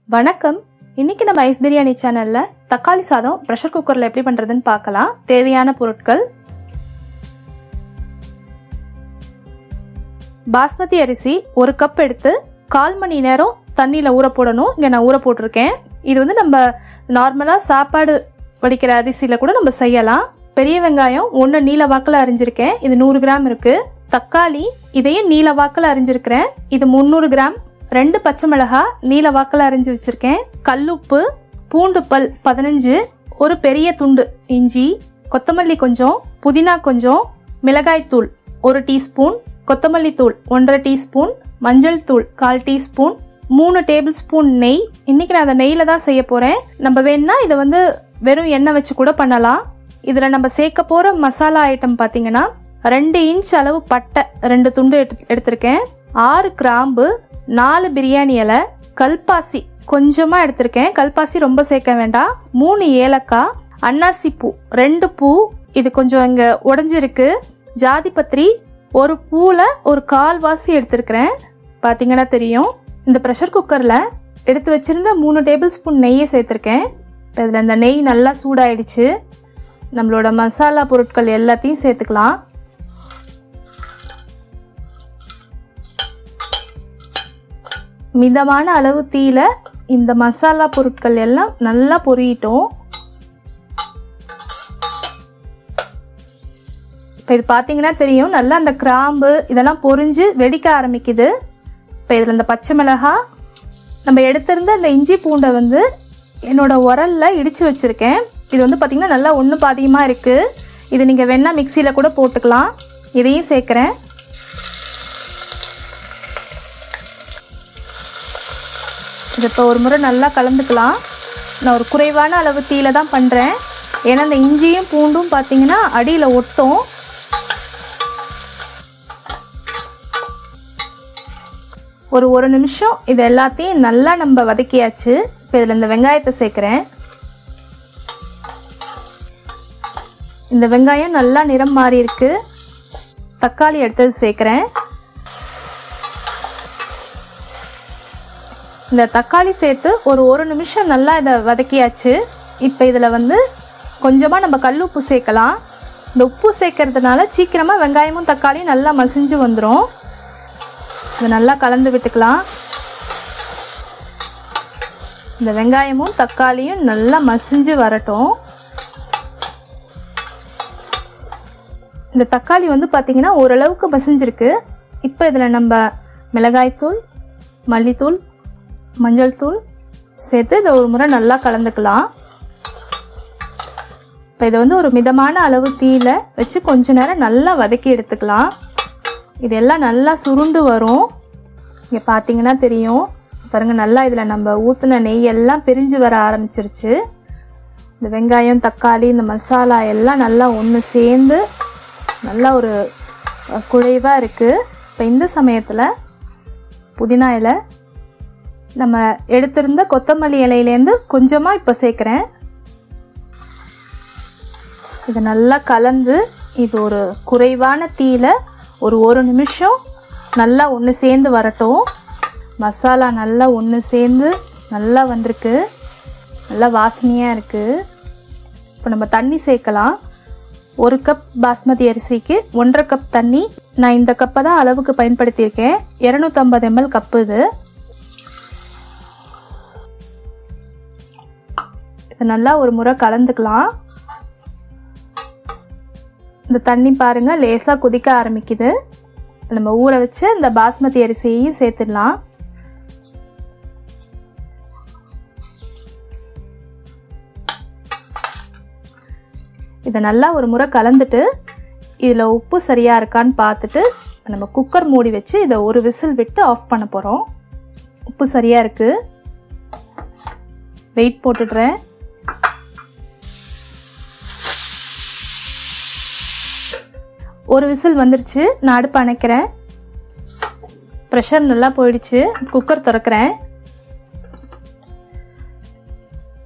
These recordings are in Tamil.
வணக்கம். இன்னைக்கு நம்ம ஐஸ் பிரியாணி சேனல்ல தக்காளி சாதம் பிரஷர் குக்கர்ல எப்படி பண்றதுன்னு பார்க்கலாம். தேவையான பொருட்கள்: பாஸ்மதி அரிசி 1 கப் எடுத்து 1/4 மணி நேரம் தண்ணியில ஊற போடணும். இங்க நான் ஊற போட்டிருக்கேன். இது வந்து நம்ம நார்மலா சாப்பாடு வடிக்கிற அரிசியில கூட நம்ம செய்யலாம். பெரிய வெங்காயம் 1 நீல வாக்குல அரிஞ்சிருக்கேன். இது 100 கிராம் இருக்கு. தக்காளி இதையும் நீல வாக்குல அரிஞ்சிருக்கிறேன். இது 300 கிராம். 2 பச்சை மிளகாய் நீல வாக்குல அரிஞ்சு வச்சிருக்கேன். கல்லுப்பு, பூண்டு பல் 15, ஒரு பெரிய துண்டு இஞ்சி, கொத்தமல்லி கொஞ்சம், புதினா கொஞ்சம், மிளகாய் தூள் 1 டீஸ்பூன், கொத்தமல்லி தூள் 1/2 டீஸ்பூன், மஞ்சள் தூள் 1/4 டீஸ்பூன், 3 டேபிள் ஸ்பூன் நெய். இன்னைக்கு நான் அந்த நெய்ல தான் செய்ய போறேன். நம்ம வேணும்னா இதை வந்து வெறும் எண்ணெய் வச்சு கூட பண்ணலாம். இதுல நம்ம சேர்க்க போற மசாலா ஐட்டம் பாத்தீங்கன்னா 2 இன்ச் அளவு பட்டை 2 துண்டு எடுத்திருக்கேன், 6 கிராம்பு, 4 பிரியாணி இலை, கல்பாசி கொஞ்சமா எடுத்திருக்கேன். கல்பாசி ரொம்ப சேர்க்க வேண்டாம். 3 ஏலக்காய், அன்னாசி பூ 2 பூ, இது கொஞ்சம் இங்க உடைஞ்சிருக்கு. ஜாதி பத்திரி 1 பூல ஒரு 1/4 வாசி எடுத்திருக்கிறேன். பாத்தீங்கன்னா தெரியும். இந்த ப்ரெஷர் குக்கர்ல எடுத்து வச்சிருந்த 3 டேபிள் ஸ்பூன் நெய்யை சேர்த்திருக்கேன். இதுல இந்த நெய் நல்லா சூடாயிடுச்சு. நம்மளோட மசாலா பொருட்கள் எல்லாத்தையும் சேர்த்துக்கலாம். மிதமான அளவு தீயில இந்த மசாலா பொருட்கள் எல்லாம் நல்லா பொரியட்டும். இப்போ இது பார்த்தீங்கன்னா தெரியும், நல்லா அந்த கிராம்பு இதெல்லாம் பொரிஞ்சு வெடிக்க ஆரம்பிக்குது. இப்போ இதில் இந்த பச்சை மிளகாய், நம்ம எடுத்திருந்த இந்த இஞ்சி பூண்டை வந்து என்னோட உரல்ல இடித்து வச்சுருக்கேன். இது வந்து பார்த்திங்கன்னா நல்லா ஒன்று பாதியமாக இருக்குது. இது நீங்கள் வேணா மிக்சியில் கூட போட்டுக்கலாம். இதையும் சேர்க்குறேன். இது இப்போ ஒரு முறை நல்லா கலந்துக்கலாம். நான் ஒரு குறைவான அளவு தீயில தான் பண்ணுறேன். ஏன்னா இந்த இஞ்சியும் பூண்டும் பார்த்தீங்கன்னா அடியில் ஒட்டும். ஒரு நிமிஷம் இது எல்லாத்தையும் நல்லா நம்ம வதக்கியாச்சு. இப்போ இதில் இந்த வெங்காயத்தை சேர்க்குறேன். இந்த வெங்காயம் நல்லா நிறம் மாறி இருக்கு. தக்காளி எடுத்தது சேர்க்குறேன். இந்த தக்காளி சேர்த்து ஒரு நிமிஷம் நல்லா இதை வதக்கியாச்சு. இப்போ இதில் வந்து கொஞ்சமாக நம்ம கல்லுப்பு சேர்க்கலாம். இந்த உப்பு சேர்க்கறதுனால சீக்கிரமாக வெங்காயமும் தக்காளியும் நல்லா மசிஞ்சு வந்துடும். இதை நல்லா கலந்து விட்டுக்கலாம். இந்த வெங்காயமும் தக்காளியும் நல்லா மசிஞ்சு வரட்டும். இந்த தக்காளி வந்து பார்த்திங்கன்னா ஓரளவுக்கு மசிஞ்சிருக்கு. இப்போ இதில் நம்ம மிளகாய்த்தூள், மல்லித்தூள், மஞ்சள் தூள் சேர்த்து இதை ஒரு முறை நல்லா கலந்துக்கலாம். இப்போ இதை வந்து ஒரு மிதமான அளவு தீயில வச்சு கொஞ்ச நேரம் நல்லா வதக்கி எடுத்துக்கலாம். இதெல்லாம் நல்லா சுருண்டு வரும். இங்கே பார்த்தீங்கன்னா தெரியும் பாருங்கள், நல்லா இதில் நம்ம ஊற்றின நெய் எல்லாம் பிரிஞ்சு வர ஆரம்பிச்சிருச்சு. இந்த வெங்காயம், தக்காளி, இந்த மசாலா எல்லாம் நல்லா ஒன்று சேர்ந்து நல்லா ஒரு குழைவாக இருக்குது. இப்போ இந்த சமயத்தில் புதினா இலை, நம்ம எடுத்திருந்த கொத்தமல்லி இலையிலேருந்து கொஞ்சமாக இப்போ சேர்க்குறேன். இதை நல்லா கலந்து இது ஒரு குறைவான தீயில ஒரு நிமிஷம் நல்லா ஒன்று சேர்ந்து வரட்டும். மசாலா நல்லா ஒன்று சேர்ந்து நல்லா வந்திருக்கு. நல்லா வாசனையாக இருக்குது. இப்போ நம்ம தண்ணி சேர்க்கலாம். 1 கப் பாஸ்மதி அரிசிக்கு 1.5 கப் தண்ணி. நான் இந்த கப்பை தான் அளவுக்கு பயன்படுத்தியிருக்கேன். 250 ml கப்பு இது. இதை நல்லா ஒரு முறை கலந்துக்கலாம். இந்த தண்ணி பாருங்க லேசாக கொதிக்க ஆரம்பிக்குது. நம்ம ஊற வச்சு இந்த பாஸ்மதி அரிசியையும் சேர்த்துடலாம். இதை நல்லா ஒரு முறை கலந்துட்டு இதில் உப்பு சரியாக இருக்கான்னு பார்த்துட்டு நம்ம குக்கர் மூடி வச்சு இதை ஒரு விசில் விட்டு ஆஃப் பண்ண போகிறோம். உப்பு சரியாக இருக்குது. வெயிட் போட்டுடுறேன். ஒரு விசில் வந்துருச்சு. நான் அடுப்பு அணைக்கிறேன். ப்ரெஷர் நல்லா போயிடுச்சு. குக்கர் திறக்கிறேன்.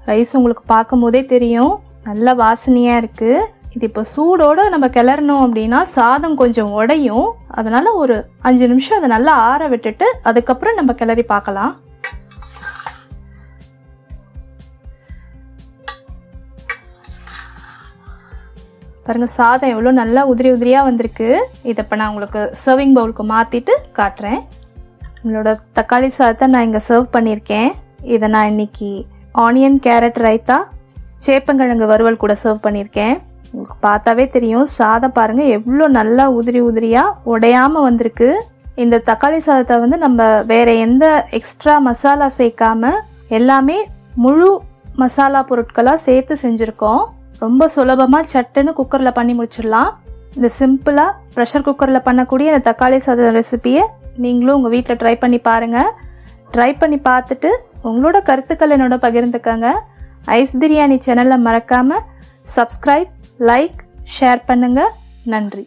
ரைஸ் உங்களுக்கு பார்க்கும் போதே தெரியும் நல்லா வாசனையாக இருக்குது. இது இப்போ சூடோடு நம்ம கிளறணும் அப்படின்னா சாதம் கொஞ்சம் உடையும். அதனால் ஒரு 5 நிமிஷம் அதை நல்லா ஆற விட்டுட்டு அதுக்கப்புறம் நம்ம கிளறி பார்க்கலாம். பாருங்கள் சாதம் எவ்வளோ நல்லா உதிரி உதிரியாக வந்திருக்கு. இதை இப்போ நான் உங்களுக்கு சர்விங் பவுலுக்கு மாற்றிட்டு காட்டுறேன். நம்மளோட தக்காளி சாதத்தை நான் இங்கே சர்வ் பண்ணியிருக்கேன். இதை நான் இன்னைக்கு ஆனியன் கேரட் ரைத்தா சேப்பங்கிழங்கு வறுவல் கூட சர்வ் பண்ணியிருக்கேன். உங்களுக்கு பார்த்தாவே தெரியும் சாதம் பாருங்கள் எவ்வளோ நல்லா உதிரி உதிரியாக உடையாமல் வந்திருக்கு. இந்த தக்காளி சாதத்தை வந்து நம்ம வேறு எந்த எக்ஸ்ட்ரா மசாலா சேர்க்காம எல்லாமே முழு மசாலா பொருட்களாக சேர்த்து செஞ்சுருக்கோம். ரொம்ப சுலபமாக சட்டுன்னு குக்கரில் பண்ணி முடிச்சிடலாம். இந்த சிம்பிளாக ப்ரெஷர் குக்கரில் பண்ணக்கூடிய இந்த தக்காளி சாதம் ரெசிபியை நீங்களும் உங்கள் வீட்டில் ட்ரை பண்ணி பாருங்கள். ட்ரை பண்ணி பார்த்துட்டு உங்களோட கருத்துக்கள் என்னோட பகிர்ந்துக்கங்க. ஐஸ் பிரியாணி சேனலை மறக்காமல் சப்ஸ்கிரைப், லைக், ஷேர் பண்ணுங்கள். நன்றி.